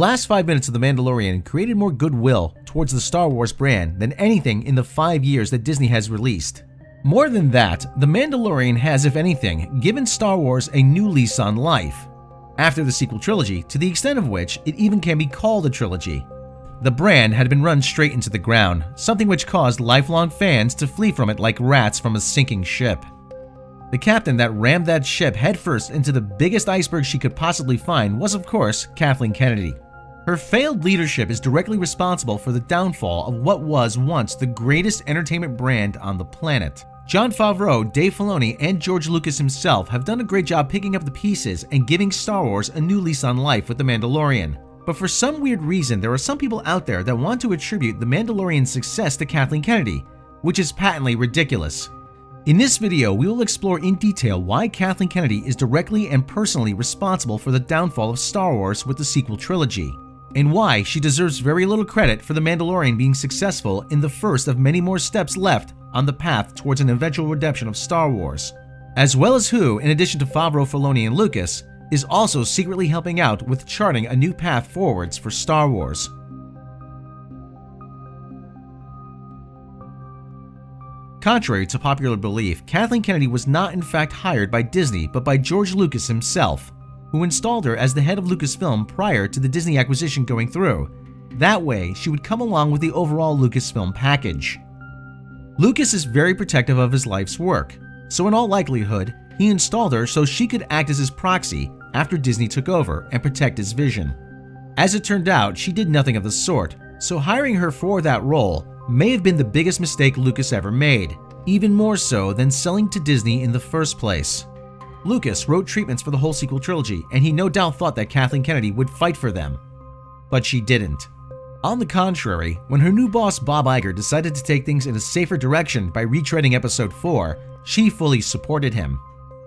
last 5 minutes of The Mandalorian created more goodwill towards the Star Wars brand than anything in the 5 years that Disney has released. More than that, The Mandalorian has, if anything, given Star Wars a new lease on life. After the sequel trilogy, to the extent of which it even can be called a trilogy. The brand had been run straight into the ground, something which caused lifelong fans to flee from it like rats from a sinking ship. The captain that rammed that ship headfirst into the biggest iceberg she could possibly find was, of course, Kathleen Kennedy. Her failed leadership is directly responsible for the downfall of what was once the greatest entertainment brand on the planet. Jon Favreau, Dave Filoni, and George Lucas himself have done a great job picking up the pieces and giving Star Wars a new lease on life with The Mandalorian. But for some weird reason, there are some people out there that want to attribute The Mandalorian's success to Kathleen Kennedy, which is patently ridiculous. In this video, we will explore in detail why Kathleen Kennedy is directly and personally responsible for the downfall of Star Wars with the sequel trilogy, and why she deserves very little credit for The Mandalorian being successful in the first of many more steps left on the path towards an eventual redemption of Star Wars, as well as who, in addition to Favreau, Filoni, and Lucas, is also secretly helping out with charting a new path forwards for Star Wars. Contrary to popular belief, Kathleen Kennedy was not in fact hired by Disney but by George Lucas himself, who installed her as the head of Lucasfilm prior to the Disney acquisition going through. That way, she would come along with the overall Lucasfilm package. Lucas is very protective of his life's work, so in all likelihood, he installed her so she could act as his proxy after Disney took over and protect his vision. As it turned out, she did nothing of the sort, so hiring her for that role may have been the biggest mistake Lucas ever made, even more so than selling to Disney in the first place. Lucas wrote treatments for the whole sequel trilogy, and he no doubt thought that Kathleen Kennedy would fight for them. But she didn't. On the contrary, when her new boss Bob Iger decided to take things in a safer direction by retreading Episode 4, she fully supported him.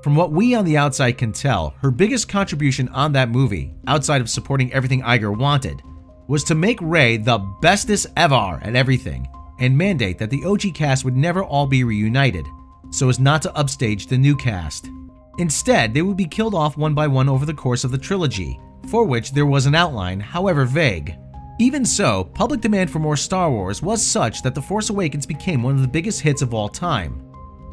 From what we on the outside can tell, her biggest contribution on that movie, outside of supporting everything Iger wanted, was to make Rey the bestest ever at everything, and mandate that the OG cast would never all be reunited, so as not to upstage the new cast. Instead, they would be killed off one by one over the course of the trilogy, for which there was an outline, however vague. Even so, public demand for more Star Wars was such that The Force Awakens became one of the biggest hits of all time.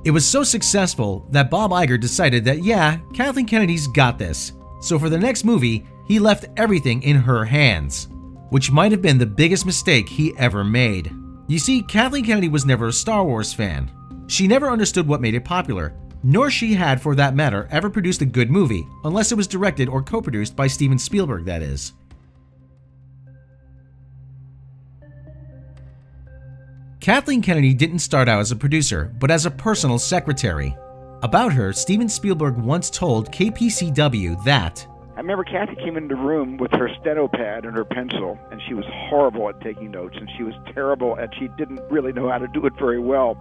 It was so successful that Bob Iger decided that yeah, Kathleen Kennedy's got this, so for the next movie, he left everything in her hands, which might have been the biggest mistake he ever made. You see, Kathleen Kennedy was never a Star Wars fan. She never understood what made it popular, nor she had, for that matter, ever produced a good movie, unless it was directed or co-produced by Steven Spielberg, that is. Kathleen Kennedy didn't start out as a producer, but as a personal secretary. About her, Steven Spielberg once told KPCW that, I remember Kathy came into the room with her steno pad and her pencil, and she was horrible at taking notes, and she was terrible at, she didn't really know how to do it very well.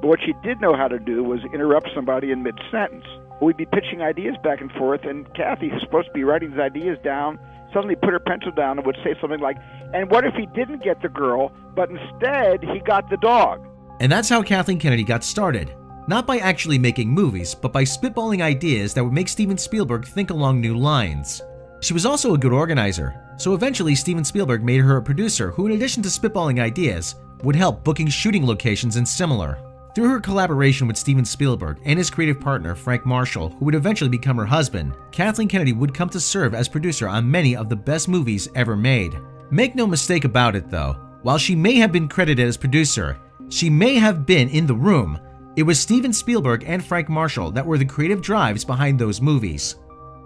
But what she did know how to do was interrupt somebody in mid-sentence. We'd be pitching ideas back and forth, and Kathy was supposed to be writing these ideas down, suddenly put her pencil down and would say something like, and what if he didn't get the girl, but instead he got the dog? And that's how Kathleen Kennedy got started. Not by actually making movies, but by spitballing ideas that would make Steven Spielberg think along new lines. She was also a good organizer, so eventually Steven Spielberg made her a producer who, in addition to spitballing ideas, would help booking shooting locations and similar. Through her collaboration with Steven Spielberg and his creative partner Frank Marshall, who would eventually become her husband, Kathleen Kennedy would come to serve as producer on many of the best movies ever made. Make no mistake about it though, while she may have been credited as producer, she may have been in the room. It was Steven Spielberg and Frank Marshall that were the creative drives behind those movies.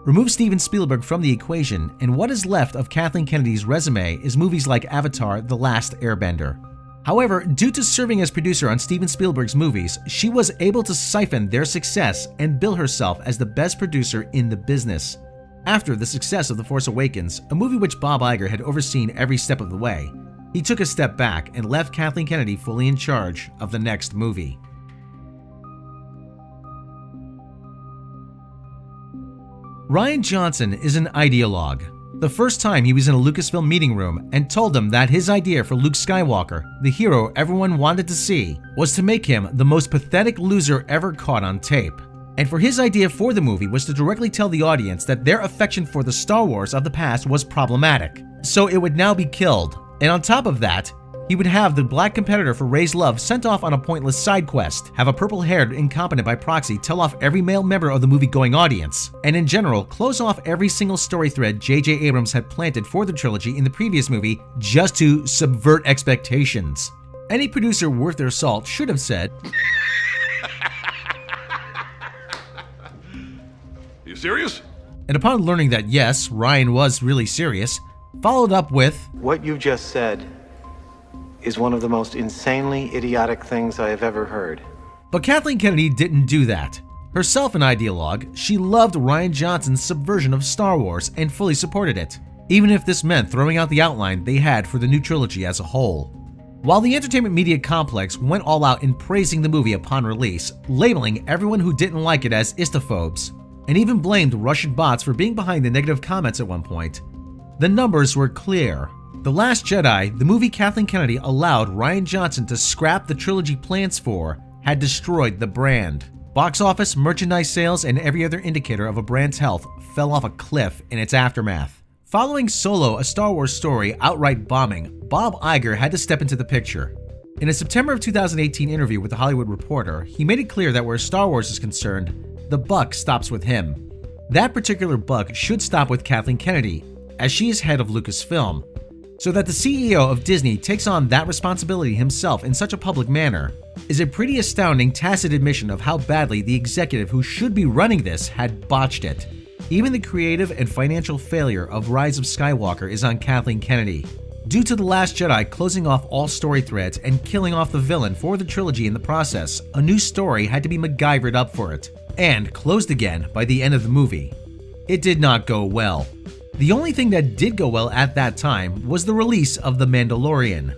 Remove Steven Spielberg from the equation, and what is left of Kathleen Kennedy's resume is movies like Avatar: The Last Airbender. However, due to serving as producer on Steven Spielberg's movies, she was able to siphon their success and bill herself as the best producer in the business. After the success of The Force Awakens, a movie which Bob Iger had overseen every step of the way, he took a step back and left Kathleen Kennedy fully in charge of the next movie. Rian Johnson is an ideologue. The first time he was in a Lucasfilm meeting room and told them that his idea for Luke Skywalker, the hero everyone wanted to see, was to make him the most pathetic loser ever caught on tape. And for his idea for the movie was to directly tell the audience that their affection for the Star Wars of the past was problematic. so it would now be killed. And on top of that, he would have the black competitor for Rey's love sent off on a pointless side quest, have a purple-haired incompetent by proxy tell off every male member of the movie-going audience, and in general, close off every single story thread J.J. Abrams had planted for the trilogy in the previous movie just to subvert expectations. Any producer worth their salt should have said, You serious? and upon learning that yes, Ryan was really serious, followed up with, What you just said is one of the most insanely idiotic things I have ever heard. But Kathleen Kennedy didn't do that. Herself an ideologue, she loved Rian Johnson's subversion of Star Wars and fully supported it, even if this meant throwing out the outline they had for the new trilogy as a whole. While the entertainment media complex went all out in praising the movie upon release, labeling everyone who didn't like it as istophobes, and even blamed Russian bots for being behind the negative comments at one point, the numbers were clear. The Last Jedi, the movie Kathleen Kennedy allowed Rian Johnson to scrap the trilogy plans for, had destroyed the brand. Box office, merchandise sales, and every other indicator of a brand's health fell off a cliff in its aftermath. Following Solo, a Star Wars story outright bombing, Bob Iger had to step into the picture. In a September of 2018 interview with The Hollywood Reporter, he made it clear that where Star Wars is concerned, the buck stops with him. That particular buck should stop with Kathleen Kennedy, as she is head of Lucasfilm. So that the CEO of Disney takes on that responsibility himself in such a public manner is a pretty astounding tacit admission of how badly the executive who should be running this had botched it. Even the creative and financial failure of Rise of Skywalker is on Kathleen Kennedy. Due to The Last Jedi closing off all story threads and killing off the villain for the trilogy in the process, a new story had to be MacGyvered up for it, and closed again by the end of the movie. It did not go well. The only thing that did go well at that time was the release of The Mandalorian.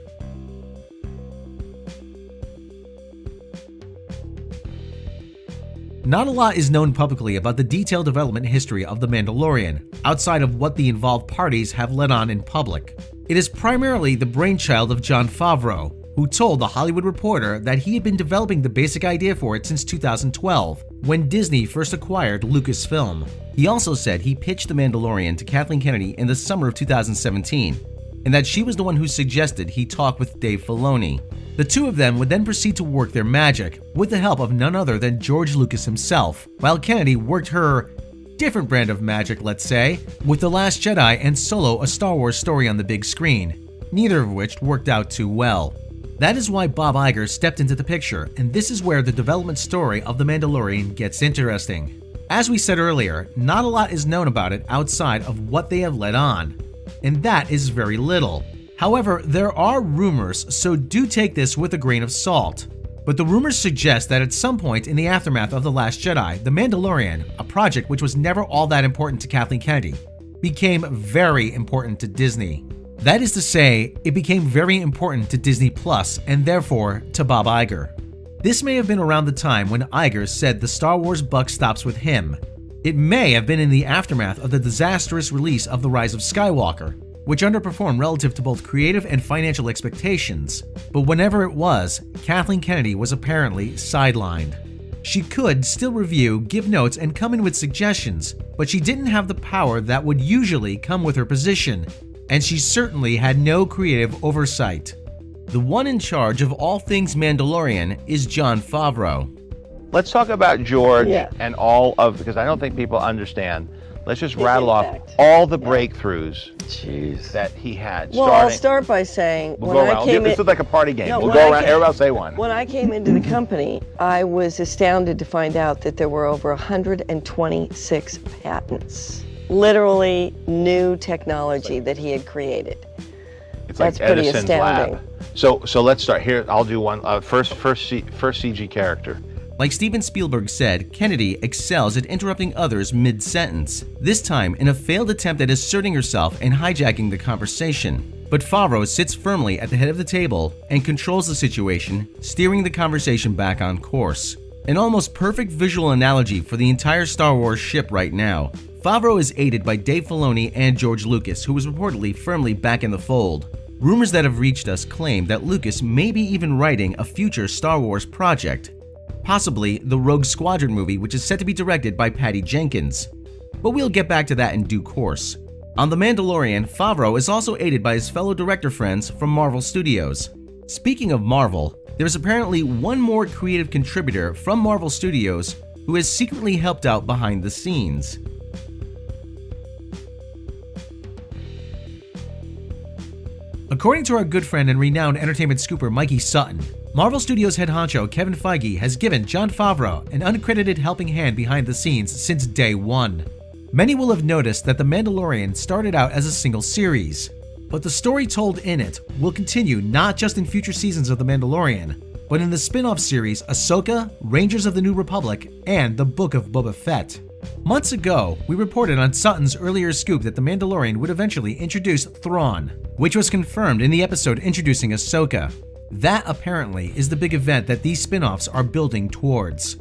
Not a lot is known publicly about the detailed development history of The Mandalorian, outside of what the involved parties have let on in public. It is primarily the brainchild of Jon Favreau, who told The Hollywood Reporter that he had been developing the basic idea for it since 2012, when Disney first acquired Lucasfilm. He also said he pitched The Mandalorian to Kathleen Kennedy in the summer of 2017, and that she was the one who suggested he talk with Dave Filoni. The two of them would then proceed to work their magic, with the help of none other than George Lucas himself, while Kennedy worked her different brand of magic, let's say, with The Last Jedi and Solo, a Star Wars story on the big screen, neither of which worked out too well. That is why Bob Iger stepped into the picture, and this is where the development story of The Mandalorian gets interesting. As we said earlier, not a lot is known about it outside of what they have let on, and that is very little. However, there are rumors, so do take this with a grain of salt. But the rumors suggest that at some point in the aftermath of The Last Jedi, The Mandalorian, a project which was never all that important to Kathleen Kennedy, became very important to Disney. That is to say, it became very important to Disney Plus and therefore to Bob Iger. This may have been around the time when Iger said the Star Wars buck stops with him. It may have been in the aftermath of the disastrous release of The Rise of Skywalker, which underperformed relative to both creative and financial expectations. But whenever it was, Kathleen Kennedy was apparently sidelined. She could still review, give notes, and come in with suggestions, but she didn't have the power that would usually come with her position, and she certainly had no creative oversight. The one in charge of all things Mandalorian is Jon Favreau. Let's talk about George and all of, because I don't think people understand. Let's just rattle off all the breakthroughs that he had. Well, I'll start by saying we'll go around. This is like a party game. We'll go around. Everybody say one. When I came into the company, I was astounded to find out that there were over 126 patents. Literally new technology that he had created. That's like pretty Edison's astounding. Lab. So let's start here. I'll do one. First CG character. Like Steven Spielberg said, Kennedy excels at interrupting others mid-sentence, this time in a failed attempt at asserting herself and hijacking the conversation. But Favreau sits firmly at the head of the table and controls the situation, steering the conversation back on course. An almost perfect visual analogy for the entire Star Wars ship right now. Favreau is aided by Dave Filoni and George Lucas, who was reportedly firmly back in the fold. Rumors that have reached us claim that Lucas may be even writing a future Star Wars project, possibly the Rogue Squadron movie, which is set to be directed by Patty Jenkins. But we'll get back to that in due course. On The Mandalorian, Favreau is also aided by his fellow director friends from Marvel Studios. Speaking of Marvel, there is apparently one more creative contributor from Marvel Studios who has secretly helped out behind the scenes. According to our good friend and renowned entertainment scooper Mikey Sutton, Marvel Studios head honcho Kevin Feige has given Jon Favreau an uncredited helping hand behind the scenes since day one. Many will have noticed that The Mandalorian started out as a single series, but the story told in it will continue not just in future seasons of The Mandalorian, but in the spin-off series Ahsoka, Rangers of the New Republic, and The Book of Boba Fett. Months ago, we reported on Sutton's earlier scoop that The Mandalorian would eventually introduce Thrawn, which was confirmed in the episode introducing Ahsoka. That apparently is the big event that these spin-offs are building towards.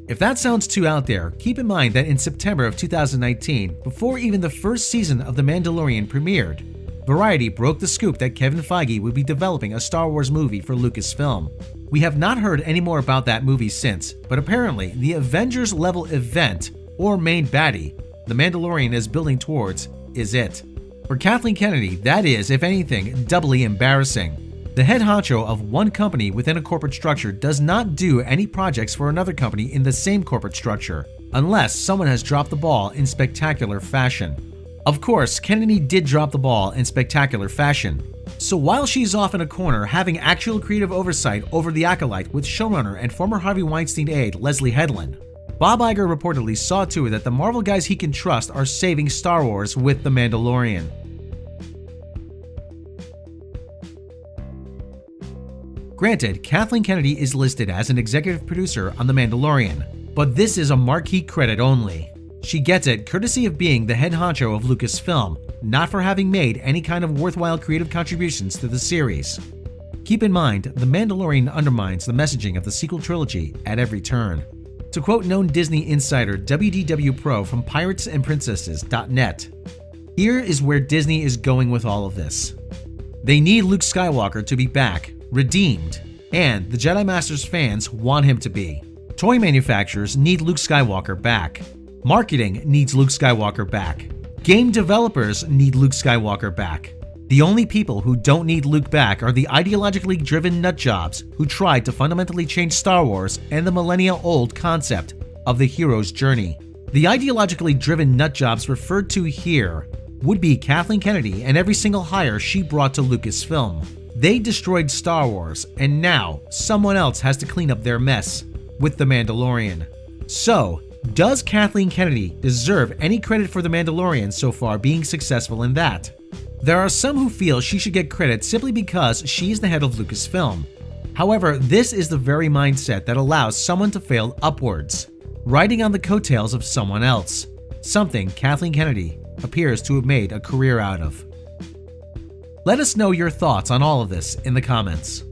If that sounds too out there, keep in mind that in September of 2019, before even the first season of The Mandalorian premiered, Variety broke the scoop that Kevin Feige would be developing a Star Wars movie for Lucasfilm. We have not heard any more about that movie since, but apparently the Avengers-level event, or main baddie, The Mandalorian is building towards, is it. For Kathleen Kennedy, that is, if anything, doubly embarrassing. The head honcho of one company within a corporate structure does not do any projects for another company in the same corporate structure, unless someone has dropped the ball in spectacular fashion. Of course, Kennedy did drop the ball in spectacular fashion. So while she's off in a corner having actual creative oversight over The Acolyte with showrunner and former Harvey Weinstein aide Leslie Headland, Bob Iger reportedly saw to it that the Marvel guys he can trust are saving Star Wars with The Mandalorian. Granted, Kathleen Kennedy is listed as an executive producer on The Mandalorian, but this is a marquee credit only. She gets it courtesy of being the head honcho of Lucasfilm, not for having made any kind of worthwhile creative contributions to the series. Keep in mind, The Mandalorian undermines the messaging of the sequel trilogy at every turn. To quote known Disney insider WDW Pro from piratesandprincesses.net, here is where Disney is going with all of this. They need Luke Skywalker to be back, redeemed, and the Jedi Master's fans want him to be. Toy manufacturers need Luke Skywalker back. Marketing needs Luke Skywalker back. Game developers need Luke Skywalker back. The only people who don't need Luke back are the ideologically driven nutjobs who tried to fundamentally change Star Wars and the millennia-old concept of the hero's journey. The ideologically driven nutjobs referred to here would be Kathleen Kennedy and every single hire she brought to Lucasfilm. They destroyed Star Wars, and now someone else has to clean up their mess with The Mandalorian. So, does Kathleen Kennedy deserve any credit for The Mandalorian so far being successful in that? There are some who feel she should get credit simply because she is the head of Lucasfilm. However, this is the very mindset that allows someone to fail upwards, riding on the coattails of someone else, something Kathleen Kennedy appears to have made a career out of. Let us know your thoughts on all of this in the comments.